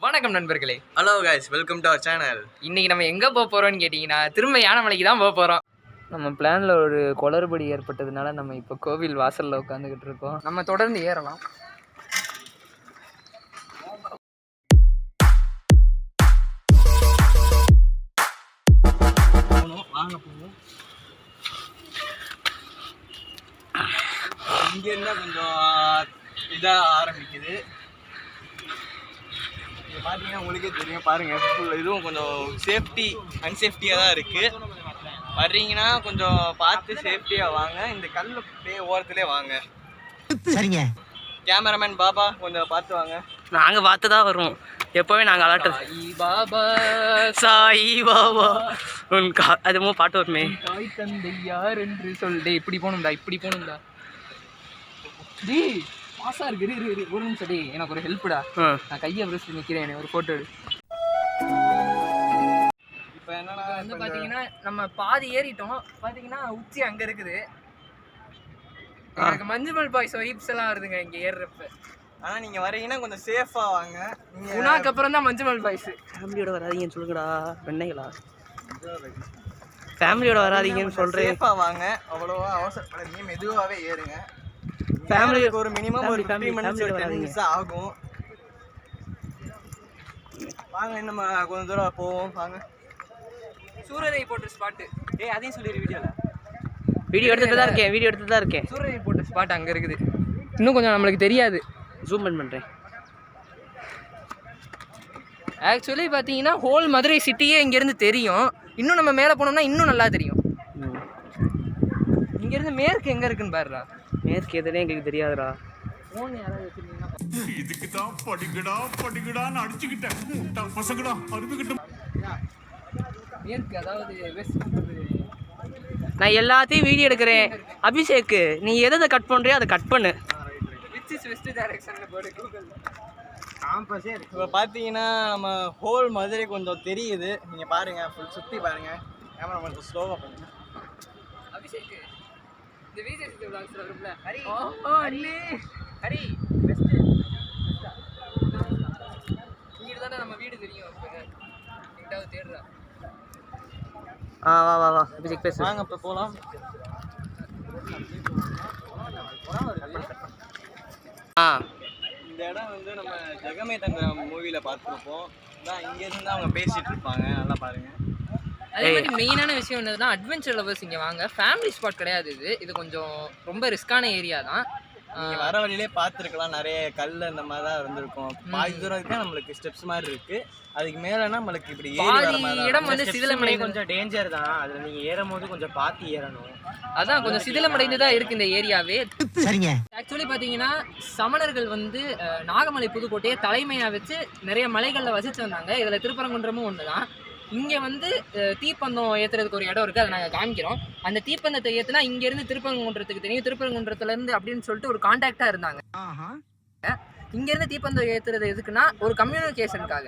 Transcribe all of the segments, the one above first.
வணக்கம் நண்பர்களே. Hello guys, welcome to our channel. இன்னைக்கு நம்ம எங்கே போக போகிறோம்னு கேட்டிங்கன்னா திரும்ப யானைமலைக்கு தான் போக போகிறோம். நம்ம பிளானில் ஒரு குளறுபடி ஏற்பட்டதுனால நம்ம இப்போ கோவில் வாசலில் உட்காந்துக்கிட்டு இருக்கோம். நம்ம தொடர்ந்து ஏறலாம். வாங்க போவோம். இங்க இருந்தா கொஞ்சம் இதாக ஆரம்பிக்குது. இங்கே பார்த்தீங்கன்னா உங்களுக்கே தெரியும், பாருங்கள். இதுவும் கொஞ்சம் அன்சேஃப்டியாக தான் இருக்குது. வர்றீங்கன்னா கொஞ்சம் பார்த்து சேஃப்டியாக வாங்க. இந்த கல் ஓரத்துலேயே வாங்க. சரிங்க. கேமராமேன் பாபா கொஞ்சம் பார்த்து வாங்க. நாங்கள் பார்த்து தான் வருவோம் எப்போவே. நாங்கள் அலாட்டு பாபா சாயி பாபா உன் அதுவும் பாட்டு வருமே. தாய் தந்தை யார் என்று சொல்லிட்டு இப்படி போகணும்டா. டி மாசா இருக்கு. ஒரு நிமிஷம் டி, எனக்கு ஒரு ஹெல்ப்டா. நான் கையை பிரஸ் நிற்கிறேன், ஒரு ஃபோட்டோ எடு. இப்போ என்னன்னா வந்து பார்த்தீங்கன்னா நம்ம பாதி ஏறிட்டோம். பார்த்தீங்கன்னா உச்சி அங்கே இருக்குது. எனக்கு மஞ்சுமல் பாய்ஸ் வைப்ஸ் எல்லாம் வருதுங்க இங்கே ஏறுறப்ப. ஆனால் நீங்கள் வரீங்கன்னா கொஞ்சம் சேஃபாக வாங்க. உனக்கு அப்புறம் தான் மஞ்சுமல் பாய்ஸ். ஃபேமிலியோட வராதீங்கன்னு சொல்லுங்கடா வெண்ணைகளா. ஃபேமிலியோட வராதீங்கன்னு சொல்கிறேன். சேஃபாக வாங்க, அவ்வளோவா அவசரப்படாதீங்க, மெதுவாகவே ஏறுங்க. ஃபேமிலிக்கு ஒரு மினிமம் ஒரு 15 மினிட்ஸ் ஆகும். வாங்க, நம்ம கொஞ்சம் தூரம் போவோம். வாங்க. சூரரை போட்ட ஸ்பாட்டு. அதையும் சொல்லிடு வீடியோவில். வீடியோ எடுத்துட்டு தான் இருக்கேன். சூரரை போட்ட ஸ்பாட் அங்கே இருக்குது. இன்னும் கொஞ்சம் நம்மளுக்கு தெரியாது. ஜூம் பண்ணுறேன். ஆக்சுவலி பார்த்தீங்கன்னா ஹோல் மதுரை சிட்டியே இங்கேருந்து தெரியும். இன்னும் நம்ம மேலே போனோம்னா இன்னும் நல்லா தெரியும். இங்கேருந்து மேற்கு எங்கே இருக்குன்னு பாருடா. மேற்கு எதுனே எங்களுக்கு தெரியாதுடா. ஃபோன் யாராவது வச்சுருந்தீங்கன்னா இதுக்கு தான் படிக்கடான்னு அடிச்சுக்கிட்டேன். பசங்கடா அருமைக்கிட்ட மேற்கு, அதாவது வெஸ்ட். நான் எல்லாத்தையும் வீடியோ எடுக்கிறேன். அபிஷேக், நீ எதை கட் பண்ணுறியோ அதை கட் பண்ணு. விச் இஸ் வெஸ்ட் டைரக்ஷனில் போடு கூகுள். இப்போ பார்த்தீங்கன்னா நம்ம ஹோல் மதுரை கொஞ்சம் தெரியுது. நீங்கள் பாருங்கள், ஃபுல் சுற்றி பாருங்கள். கேமரா கொஞ்சம் ஸ்லோவாக பண்ணுங்கள். அபிஷேக், இந்த விஜய் சித்து விளாக்ஸில் வரும்ல ஹரி. ஹரி வெஸ்ட்டு இங்கிட்டு தானே நம்ம வீடு தெரியும். இப்போ எங்கிட்டாவது தேடுறா. வா அபிஷேக் பேசு. வாங்க இப்போ போகலாம். இந்த இடம் வந்து நம்ம ஜெகமே தந்திரம் மூவியில் பார்த்துருப்போம். இதான் இங்கேருந்து தான் அவங்க பேசிகிட்டு இருப்பாங்க. நல்லா பாருங்கள். அதே மாதிரி மெயினான விஷயம் என்னதுன்னா, அட்வென்ச்சர் லவர்ஸ் இங்கே வாங்க. ஃபேமிலி ஸ்பாட் கிடையாது இது. இது கொஞ்சம் ரொம்ப ரிஸ்கான ஏரியா தான். நீங்கள் வர வழியிலே பார்த்துருக்கலாம், நிறைய கல் அந்த மாதிரி தான் இருந்திருக்கும். பாதி தூரம் தான் நம்மளுக்கு ஸ்டெப்ஸ் மாதிரி இருக்குது. அதுக்கு மேலேனா நம்மளுக்கு இப்படி இடம் வந்து சிதிலமடை கொஞ்சம் டேஞ்சர் தான். அதில் நீங்கள் ஏறும் போது கொஞ்சம் பார்த்து ஏறணும். அதான் கொஞ்சம் சிதிலமடைந்து தான் இருக்குது இந்த ஏரியாவே. சரிங்க. ஆக்சுவலி பார்த்தீங்கன்னா சமணர்கள் வந்து நாகமலை புதுக்கோட்டையை தலைமையாக வச்சு நிறைய மலைகளில் வசித்து வந்தாங்க. இதில் திருப்பரங்குன்றமும் ஒன்று தான். இங்கே வந்து தீப்பந்தம் ஏற்றுறதுக்கு ஒரு இடம் இருக்குது, அதை நாங்கள் காமிக்கிறோம். அந்த தீப்பந்தத்தை ஏற்றுனா இங்கேருந்து திருப்பரங்குன்றத்துக்கு தெரியும். திருப்பரங்குன்றத்துலேருந்து அப்படின்னு சொல்லிட்டு ஒரு கான்டாக்டாக இருந்தாங்க. இங்கேருந்து தீப்பந்தம் ஏற்றுறது எதுக்குன்னா ஒரு கம்யூனிகேஷனுக்காக.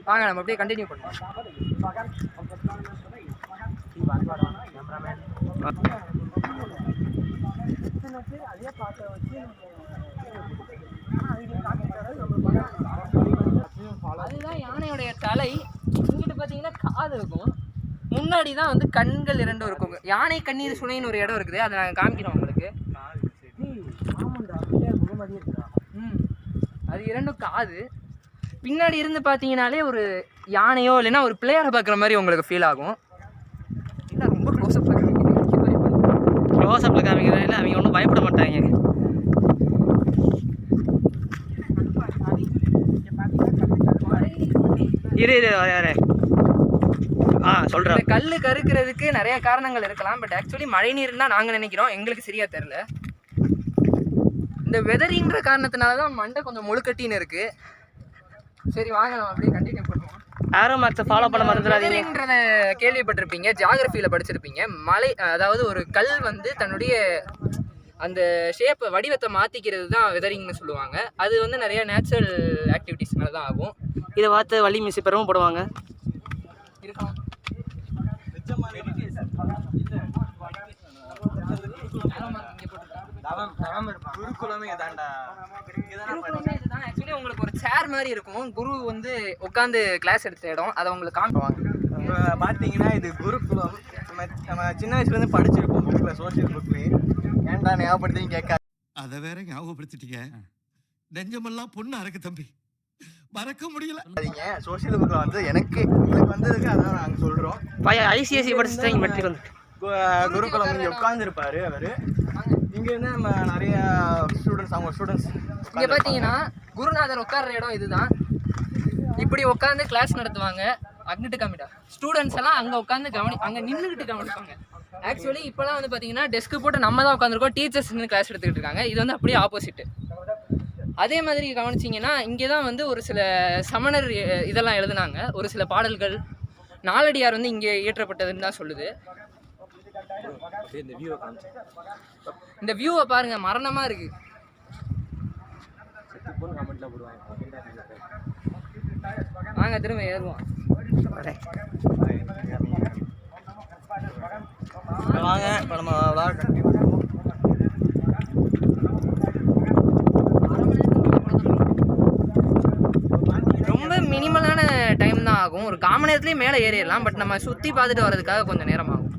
வாங்க நம்ம அப்படியே கண்டினியூ பண்ணுவோம். அதுதான் யானையுடைய தலை. இங்கிட்டு பார்த்தீங்கன்னா காது இருக்கும், முன்னாடி தான் வந்து கண்கள் இரண்டும் இருக்கும். யானை கண்ணீர் சுனைன்னு ஒரு இடம் இருக்குது, அதை நாங்கள் காமிக்கிறோம் உங்களுக்கு. அது இரண்டும் காது. பின்னாடி இருந்து பார்த்தீங்கன்னாலே ஒரு யானையோ இல்லைன்னா ஒரு பிள்ளையாரை பார்க்குற மாதிரி உங்களுக்கு ஃபீல் ஆகும். இல்லை ரொம்ப க்ளோஸ்அப்பில் காமிக்கிறேன். இல்லை அவங்க ஒன்றும் பயப்பட மாட்டாங்க. இரு யாரு சொல்கிறேன். கல் கருக்கிறதுக்கு நிறைய காரணங்கள் இருக்கலாம். பட் ஆக்சுவலி மழை நீர்னா நாங்கள் நினைக்கிறோம், எங்களுக்கு சரியா தெரில. இந்த வெதரிங்கிற காரணத்தினால தான் மண்டை கொஞ்சம் முழுக்கட்டின்னு இருக்கு. சரி வாங்க நம்ம அப்படியே கண்டினியூ பண்ணுவோம். ஆரோ மார்க்ஸை ஃபாலோ பண்ண மறந்துடாதீங்கன்றத கேள்விப்பட்டிருப்பீங்க, ஜியாகிரஃபியில் படிச்சிருப்பீங்க. மலை, அதாவது ஒரு கல் வந்து தன்னுடைய அந்த ஷேப்பை வடிவத்தை மாற்றிக்கிறது தான் வெதரிங்னு சொல்லுவாங்க. அது வந்து நிறைய நேச்சுரல் ஆக்டிவிட்டீஸ்னால தான் ஆகும். இதை பார்த்து வள்ளி மிஸ் பெறவும் போடுவாங்க. இருக்கலாம். குருகுலமே இதான்டா. குருகுலமே இதுதான். ஆக்சுவலி உங்களுக்கு ஒரு சேர் மாதிரி இருக்கும், குரு வந்து உட்காந்து கிளாஸ் எடுத்த இடம், அதை உங்களுக்கு காமிப்பாங்க. இப்போ பார்த்தீங்கன்னா இது குருகுலம். நம்ம சின்ன வயசுலேருந்து படிச்சிருப்போம் புக்கில், சோஷியல் புக்லேயே. ஏன்டா ஞாபகப்படுத்தி கேட்க அதை வேற ஞாபகப்படுத்திட்டீங்க. நெஞ்சமெல்லாம் பொண்ணு அறக்கு தம்பி, மறக்க முடியல. சோஷியல் புக்கில் வந்து எனக்கு வந்ததுக்கு அதான் நாங்கள் சொல்கிறோம். ஐசிஎஸ்சி படிச்சுட்டு இங்கே மெட்ரிக் வந்து குருகுலம் இங்கே உட்காந்துருப்பாரு அவர். இங்கேருந்து நம்ம நிறைய ஸ்டூடெண்ட்ஸ், அவங்க ஸ்டூடெண்ட்ஸ் இங்கே பார்த்தீங்கன்னா குருநாதர் உட்கார்ற இடம் இதுதான். இப்படி உட்காந்து கிளாஸ் நடத்துவாங்க. அங்கிட்டு காமிடா ஸ்டூடெண்ட்ஸ் எல்லாம் அங்கே உட்காந்து அங்கே நின்றுக்கிட்டு கவனிப்பாங்க. ஆக்சுவலி இப்போலாம் வந்து பார்த்தீங்கன்னா டெஸ்க்கு போட்டு நம்ம தான் உட்காந்துருக்கோம், டீச்சர்ஸ் நின்று கிளாஸ் எடுத்துக்கிட்டு இருக்காங்க. இது வந்து அப்படியே ஆப்போசிட்டு. அதே மாதிரி கவனிச்சிங்கன்னா இங்கே தான் வந்து ஒரு சில சமணர் இதெல்லாம் எழுதுனாங்க. ஒரு சில பாடல்கள், நாலடியார் வந்து இங்கே இயற்றப்பட்டதுன்னு தான் சொல்லுது. இந்த வியூவை பாருங்க, மரணமா இருக்கு. வாங்க திரும்ப ஏறுவோம். வாங்க இப்போ நம்ம விளாட் கண்டிப்பாக ரொம்ப மினிமலான டைம் தான் ஆகும். ஒரு காமன் நேரத்துலேயே மேலே ஏறிடலாம். பட் நம்ம சுற்றி பார்த்துட்டு வர்றதுக்காக கொஞ்சம் நேரம் ஆகும்.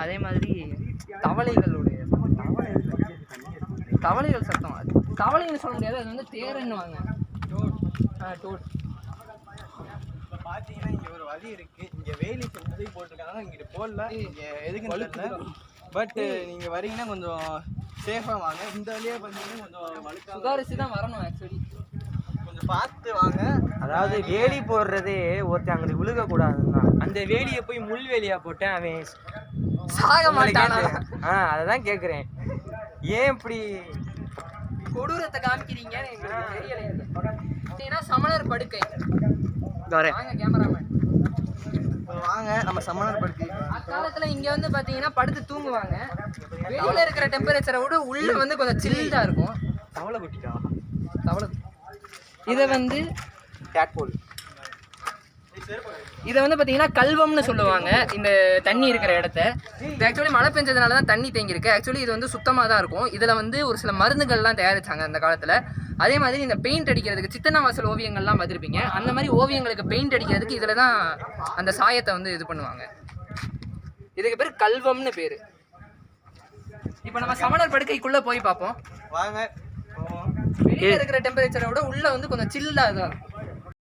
அதே மாதிரி தவளைகளுடைய தவளைகள் சத்தம், அது தவளைன்னு சொல்ல முடியாது, அது வந்து தேரன்னுவாங்க. டோட். இப்போ பார்த்தீங்கன்னா இங்கே ஒரு வழி இருக்குது. இங்கே வேலி சொல்லி போட்டிருக்காங்க, இங்கிட்டு போடல, இங்கே எதுக்குன்னு தெரியல. பட் நீங்கள் வரீங்கன்னா கொஞ்சம் சேஃபாக வாங்க. இந்த வழியாக பார்த்தீங்கன்னா கொஞ்சம் வழுக்காக சுதாரிச்சு தான் வரணும். ஆக்சுவலி கொஞ்சம் பார்த்து வாங்க. அதாவது வேலி போடுறதே ஒருத்தன் அங்கே விழுகக்கூடாதுன்னா, அந்த வேலியை போய் முள் வேலியா போட்டேன் அவன் சாக மாட்டானா? அதான் கேட்குறேன், ஏன் இப்படி கொடூரத்தை காமிக்கிறீங்கன்னு எங்களுக்கு தெரியல. பார்த்தீங்கன்னா சமணர் படுக்கை. வாங்க கேமராமேன். இப்போ வாங்க நம்ம சமணர் படுக்கை. அக்காலத்தில் இங்கே வந்து பார்த்தீங்கன்னா படுத்து தூங்குவாங்க. வெளியில் இருக்கிற டெம்பரேச்சரை விட உள்ள வந்து கொஞ்சம் சில்டாக இருக்கும். தவளை குட்டிக்கா, தவளை. இதை வந்து டேட்போல். இதை வந்து பார்த்தீங்கன்னா கல்வம்னு சொல்லுவாங்க இந்த தண்ணி இருக்கிற இடத்த. இது ஆக்சுவலி மழை பெஞ்சதுனால தான் தண்ணி தேங்கியிருக்கு. ஆக்சுவலி இது வந்து சுத்தமாக தான் இருக்கும். இதில் வந்து ஒரு சில மருந்துகள்லாம் தயாரித்தாங்க அந்த காலத்தில். அதே மாதிரி இந்த பெயிண்ட் அடிக்கிறதுக்கு சித்தன்னவாசல் ஓவியங்கள்லாம் பார்த்துருப்பீங்க, அந்த மாதிரி ஓவியங்களுக்கு பெயிண்ட் அடிக்கிறதுக்கு இதில் தான் அந்த சாயத்தை வந்து இது பண்ணுவாங்க. இதுக்கு பேர் கல்வம்னு பேர். இப்போ நம்ம சமணர் படுக்கைக்குள்ளே போய் பார்ப்போம். வாங்க. வெளியில் இருக்கிற டெம்பரேச்சரை விட உள்ளே வந்து கொஞ்சம் சில்லாக தான்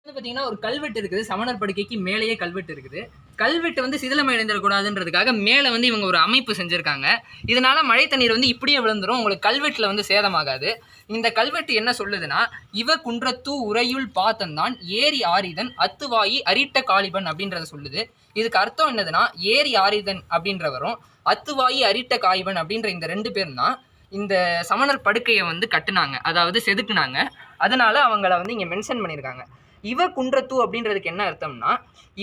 வந்து பார்த்தீங்கன்னா ஒரு கல்வெட்டு இருக்குது. சமணர் படுக்கைக்கு மேலேயே கல்வெட்டு இருக்குது. கல்வெட்டு வந்து சிதிலமடைந்துடக்கூடாதுன்றதுக்காக மேலே வந்து இவங்க ஒரு அமைப்பு செஞ்சுருக்காங்க. இதனால மழை தண்ணீர் வந்து இப்படியே விழுந்துடும், உங்களுக்கு கல்வெட்டில் வந்து சேதமாகாது. இந்த கல்வெட்டு என்ன சொல்லுதுன்னா, இவ குன்றத்து உரையுள் பாத்தந்தான் ஏரி ஆரிதன் அத்துவாயி அரிட்ட காளிபன் அப்படின்றத சொல்லுது. இதுக்கு அர்த்தம் என்னதுன்னா, ஏரி ஆரிதன் அப்படின்றவரும் அத்துவாயி அரிட்ட காளிபன் அப்படின்ற இந்த 2 பேரும் தான் இந்த சமணர் படுக்கையை வந்து கட்டுனாங்க, அதாவது செதுக்குனாங்க. அதனால அவங்கள வந்து இங்கே மென்ஷன் பண்ணியிருக்காங்க. இவ குன்றத்து அப்படின்றதுக்கு என்ன அர்த்தம்னா,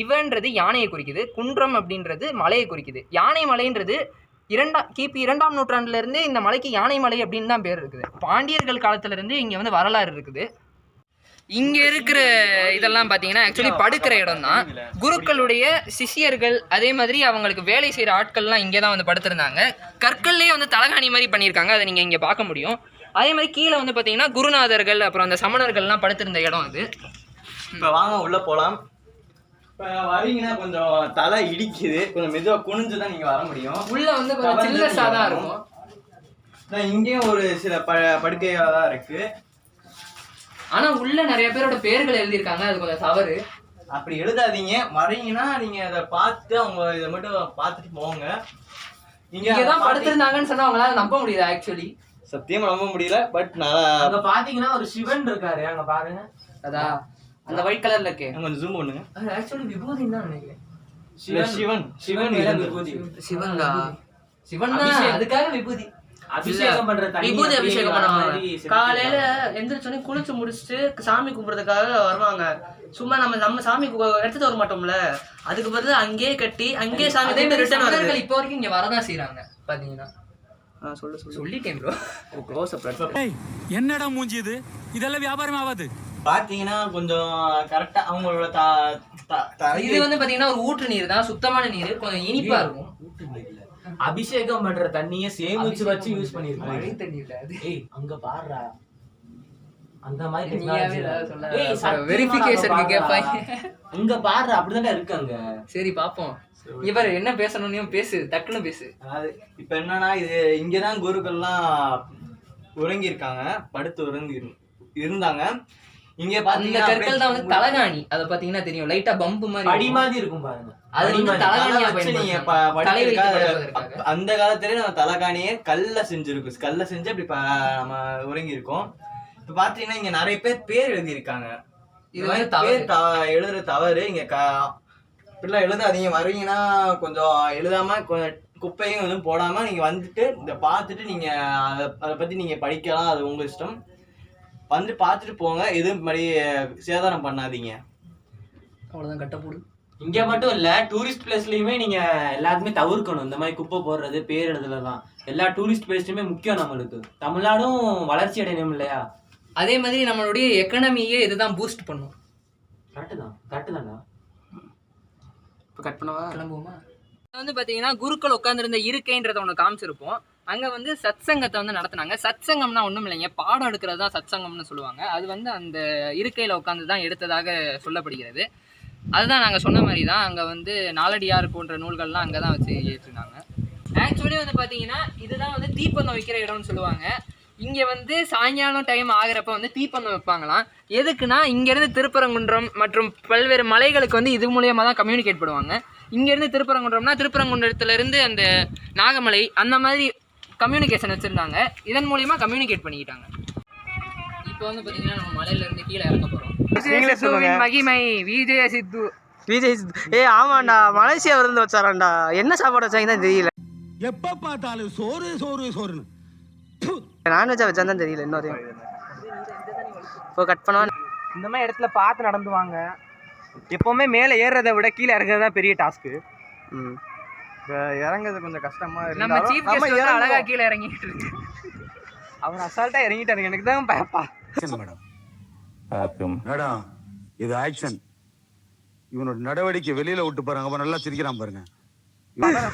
இவன்றது யானையை குறிக்குது, குன்றம் அப்படின்றது மலையை குறிக்குது. யானை மலைன்றது கிபி 2ஆம் நூற்றாண்டுலேருந்து இந்த மலைக்கு யானை மலை அப்படின்னு தான் பேர் இருக்குது. பாண்டியர்கள் காலத்துலேருந்து இங்கே வந்து வரலாறு இருக்குது. இங்கே இருக்கிற இதெல்லாம் பார்த்தீங்கன்னா ஆக்சுவலி படுக்கிற இடம் தான். குருக்களுடைய சிஷியர்கள் அதே மாதிரி அவங்களுக்கு வேலை செய்கிற ஆட்கள்லாம் இங்கே தான் வந்து படுத்திருந்தாங்க. கற்கள்லேயே வந்து தலகாணி மாதிரி பண்ணியிருக்காங்க, அதை நீங்கள் இங்கே பார்க்க முடியும். அதே மாதிரி கீழே வந்து பார்த்தீங்கன்னா குருநாதர்கள் அப்புறம் அந்த சமணர்கள்லாம் படுத்திருந்த இடம் அது. இப்போ வாங்க உள்ளே போகலாம். இப்போ வரீங்கன்னா கொஞ்சம் தலை இடிக்குது, கொஞ்சம் மெதுவாக குனிஞ்சு தான் நீங்கள் வர முடியும். உள்ளே வந்து கொஞ்சம் சில்லஸாக தான் இருக்கும். இங்கேயும் ஒரு சில படுக்கையாக தான் இருக்குது. ஆனால் உள்ள நிறைய பேரோட பேர்கள் எழுதியிருக்காங்க, அது கொஞ்சம் தவறு. அப்படி எழுதாதீங்க. வரீங்கன்னா நீங்கள் அதை பார்த்து அவங்க இதை மட்டும் பார்த்துட்டு போங்க. இங்கே தான் படுத்திருந்தாங்கன்னு சொன்னால் அவங்களால நம்ப முடியுது. ஆக்சுவலி சத்தியமாக நம்ப முடியல. பட் நல்லா அங்கே பார்த்தீங்கன்னா ஒரு சிவன் இருக்காரு, அங்கே பாருங்க. அதான் அந்த ஒயிட் கலர்ல இருக்கு. கொஞ்சம் ஜூம் பண்ணுங்க. அது ஆக்சுவலி விபூதின்னு தான் நினைக்கிறேன். சிவன் விபூதி. சிவன்டா, சிவன் அதுக்காக விபூதி அபிஷேகம் பண்ற தண்ணி, விபூதி அபிஷேகம் பண்ணுவாங்க. காலையில எந்திரிச்சோடனே குளிச்சு முடிச்சுட்டு சாமி கும்பிடுறதுக்காக வருவாங்க. சும்மா நம்ம சாமி எடுத்துட்டு வர மாட்டோம்ல, அதுக்கு பதிலா அங்கேயே கட்டி அங்கேயே சாமி ரிட்டர்ன் வருது. இப்போ வரைக்கும் இங்க வரதான் செய்யறாங்க பாத்தீங்கன்னா. சொல்லிட்டேன் ப்ரோ. என்னடா மூஞ்சி இது, இதெல்லாம் வியாபாரம் ஆகாது. பாத்தீங்கன்னா கொஞ்சம் கரெக்டா அவங்களோட இது வந்து பாத்தீங்கன்னா ஒரு ஊற்று நீர் தான், சுத்தமான நீர், கொஞ்சம் இனிப்பா இருக்கும். அபிஷேகம் பண்ற தண்ணிய சேமிச்சு வச்சு யூஸ் பண்ணிருக்காங்க. மழை தண்ணி இல்ல அது. ஏய் அங்க பாருடா அந்த மாதிரி நீயாவே technology. ஏதாவது சொல்ல. ஏய், சத்தியமா வெரிஃபிகேஷனுக்கு நாங்க கேட்பாங்க. அங்க பாருடா அப்படிதான்டா இருக்கு அங்க. சரி பாப்போம். இவர் என்ன பேசணும்னு பேசு, டக்குன்னு பேசு. அதாவது இப்போ என்னன்னா இது இங்கே தான் குருக்கள்லாம் உறங்கியிருக்காங்க, படுத்து இருந்தாங்க. இங்கே அந்த கற்கள் தான் வந்து தலகாணி. அத பாத்தீங்கன்னா தெரியும், லைட்டா பம்ப் மாதிரி படி இருக்கும். மாதிரி இருக்கும் பாருங்க. அது வந்து தலகாணியா வச்சு நீங்க பயன்படுத்துவாங்க. தலை வைத்து படுத்திருக்கா, படுப்பதற்காக. அந்த காலத்திலே நம்ம தலகாணியே கல்ல செஞ்சிருக்கும். கல்ல செஞ்சு அப்படி நம்ம உறங்கி இருக்கோம். இப்ப பாத்தீங்கன்னா இங்க நிறைய பேர் எழுதியிருக்காங்க. இது வந்து தவறு. எழுதுற தவறு. இங்க இப்படிலாம் எழுதாதீங்க. வருவீங்கன்னா கொஞ்சம் எழுதாம கொஞ்சம் குப்பையும் எதுவும் போடாம நீங்க வந்துட்டு இதை பார்த்துட்டு நீங்க அதை பத்தி நீங்க படிக்கலாம். அது உங்க இஷ்டம். வந்து பார்த்துட்டு போங்க. எதுவும் மாதிரி சேதாரம் பண்ணாதீங்க. அவ்வளவுதான், கட்ட போடு. இங்க மட்டும் இல்ல, டூரிஸ்ட் பிளேஸ்லயுமே நீங்க எல்லாருமே தவிர்க்கணும் இந்த மாதிரி குப்பை போடுறது, பேர் எழுதுலதான். எல்லா டூரிஸ்ட் பிளேஸ்லயுமே முக்கியம் நம்மளுக்கு. தமிழ்நாடும் வளர்ச்சி அடையணும் இல்லையா? அதே மாதிரி நம்மளுடைய எக்கனாமியே இதுதான் பூஸ்ட் பண்ணும். கரெக்ட் தான்டா. இப்போ கட் பண்ணவா, கிளம்புவோமா? வந்து பார்த்தீங்கன்னா குருக்கள் உட்காந்துருந்த இருக்கைன்றத ஒன்று காமிச்சிருப்போம். அங்கே வந்து சத்சங்கத்தை வந்து நடத்துனாங்க. சத்சங்கம்னா ஒன்றும் இல்லைங்க, பாடம் எடுக்கிறது தான் சத்சங்கம்னு சொல்லுவாங்க. அது வந்து அந்த இருக்கையில் உட்காந்து தான் எடுத்ததாக சொல்லப்படுகிறது. அதுதான் நாங்கள் சொன்ன மாதிரி தான். அங்கே வந்து நாலடியார் போன்ற நூல்கள்லாம் அங்கே தான் வச்சு ஏற்றிருந்தாங்க. ஆக்சுவலி வந்து பார்த்தீங்கன்னா இதுதான் வந்து தீப்பந்தம் வைக்கிற இடம்னு சொல்லுவாங்க. இங்கே வந்து சாயங்காலம் டைம் ஆகிறப்ப வந்து தீப்பந்தம் வைப்பாங்களாம். எதுக்குன்னா இங்கேருந்து திருப்பரங்குன்றம் மற்றும் பல்வேறு மலைகளுக்கு வந்து இது மூலியமாக தான் கம்யூனிகேட் பண்ணுவாங்க. இங்கேருந்து திருப்பரங்குன்றம்னா திருப்பரங்குன்றத்துலேருந்து அந்த நாகமலை அந்த மாதிரி கம்யூனிகேஷன் வச்சுருந்தாங்க. இதன் மூலியமாக கம்யூனிகேட் பண்ணிக்கிட்டாங்க. இப்போ வந்து பார்த்தீங்கன்னா நம்ம மலையிலேருந்து கீழே இறங்க போகிறோம். மகிமை விஜய சித்து. ஆமாண்டா, மலேசியா விருந்து வச்சாராண்டா. என்ன சாப்பாடு வச்சாங்க தான் தெரியல. எப்ப பார்த்தாலும் சோறு சோறு சோறுன்னு. நான்வெஜ்ஜா வச்சா தான் தெரியல இன்னொரு. இப்போ கட் பண்ணவா? இந்த மாதிரி இடத்துல பார்த்து நடந்து வாங்க. எப்போவுமே மேலே ஏறுறதை விட கீழே இறங்குறது தான் பெரிய டாஸ்க்கு. இறங்குறது கொஞ்சம் கஷ்டமா நம்ம சீஃப் கெஸ்ட் வந்து அழகா கீழே இறங்கிட்டு இருக்கு. அவர் அசால்ட்டா இறங்கிட்டாருங்க. எனக்கு தான் பயப்பா. மேடம் இது ஆக்ஷன். இவனோட நடவடிக்கை வெளியில விட்டு பாருங்க. அவன் நல்லா சிரிக்கிறான் பாருங்க.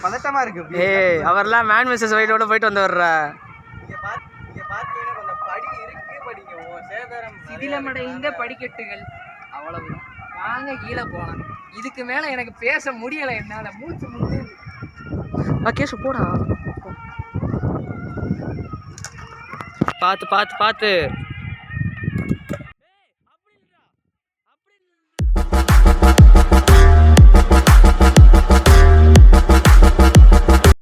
பதட்டமா இருக்கு. அவர்லாம் மேன் வெர்சஸ் வைல்டோட போயிட்டு வந்து வர்ற. இங்க பாத்தீங்கன்னா கொஞ்சம் படி இருக்கு. படிங்க சேதாரம் சிதிலமடைந்த படிக்கட்டுகள். அவ்வளவுதான். வாங்க கீழே போகலாம். இதுக்கு மேல எனக்கு பேச முடியல, என்னால மூச்சு முழுது. கேஷு போடா. பார்த்து பார்த்து பார்த்து